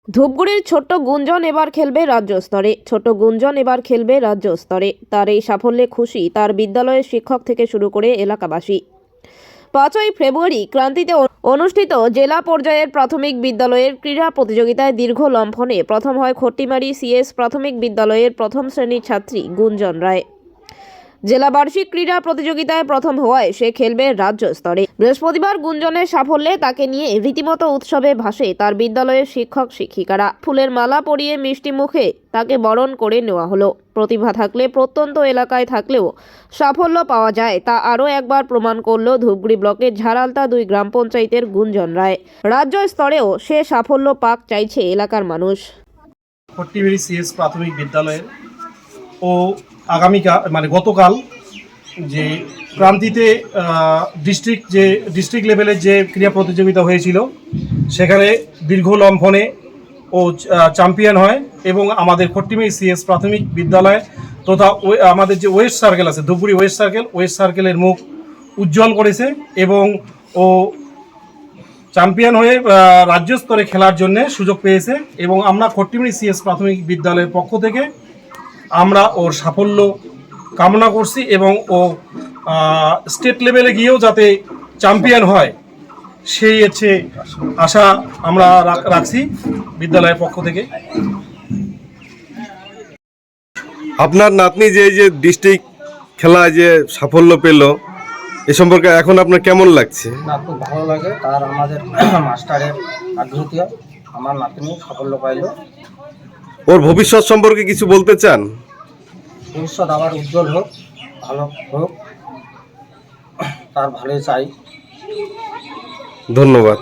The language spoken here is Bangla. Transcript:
ধূপগুড়ির ছোট্ট গুঞ্জন এবার খেলবে রাজ্য স্তরে। ছোট্ট গুঞ্জন এবার খেলবে রাজ্য স্তরে। তার এই সাফল্যে খুশি তার বিদ্যালয়ের শিক্ষক থেকে শুরু করে এলাকাবাসী। 5ই ফেব্রুয়ারি ক্রান্তিতে অনুষ্ঠিত জেলা পর্যায়ের প্রাথমিক বিদ্যালয়ের ক্রীড়া প্রতিযোগিতায় দীর্ঘ লম্ফনে প্রথম হয় খট্টিমারি সিএস প্রাথমিক বিদ্যালয়ের প্রথম শ্রেণীর ছাত্রী গুঞ্জন রায়। জেলা বার্ষিক ক্রীড়া প্রতিযোগিতায় প্রথম হওয়ায় সে খেলবে রাজ্য স্তরে। বৃহস্পতিবার গুঞ্জনের সাফল্যে তাকে নিয়ে রীতিমতো উৎসবে ভাসে তার বিদ্যালয়ের শিক্ষক শিক্ষিকারা। ফুলের মালা পরিয়ে মিষ্টি মুখে তাকে বরণ করে নেওয়া হলো। প্রতিভা থাকলে প্রত্যন্ত এলাকায় থাকলেও সাফল্য পাওয়া যায় তা আরও একবার প্রমাণ করল ধূপগুড়ি ব্লকের ঝাড়ালতা 2 গ্রাম পঞ্চায়েতের গুঞ্জন রায়। রাজ্য স্তরেও সে সাফল্য পাক চাইছে এলাকার মানুষ। খট্টিমারি সিএস প্রাথমিক বিদ্যালয়ের ও আগামীকাল গতকাল যে ক্রান্তিতে ডিস্ট্রিক্ট লেভেলের যে ক্রীড়া প্রতিযোগিতা হয়েছিল সেখানে দীর্ঘ লম্ফনে ও চ্যাম্পিয়ন হয় এবং আমাদের খট্টিমারি সিএস প্রাথমিক বিদ্যালয় তথা আমাদের যে ওয়েস্ট সার্কেল আছে ধূপগুড়ি ওয়েস্ট সার্কেলের মুখ উজ্জ্বল করেছে এবং ও চ্যাম্পিয়ন হয়ে রাজ্য স্তরে খেলার জন্য সুযোগ পেয়েছে এবং আমরা খট্টিমারি সিএস প্রাথমিক বিদ্যালয়ের পক্ষ থেকে আমরা ওর সাফল্য কামনা করছি এবং ও স্টেট লেভেলে গিয়েও যাতে চ্যাম্পিয়ন হয় সেই হচ্ছে আশা আমরা রাখছি বিদ্যালয়ের পক্ষ থেকে। আপনার নাতনি যে ডিস্ট্রিক্ট খেলায় যে সাফল্য পেল এ সম্পর্কে এখন আপনার কেমন লাগছে? না, খুব ভালো লাগে। তার আমাদের মাস্টারের আগ্রহী আমার নাতনি সাফল্য পাইল। ওর ভবিষ্যৎ সম্পর্কে কিছু বলতে চান? ভবিষ্যৎ আবার উজ্জ্বল হোক, ভালো হোক, তার ভালোই চাই। ধন্যবাদ।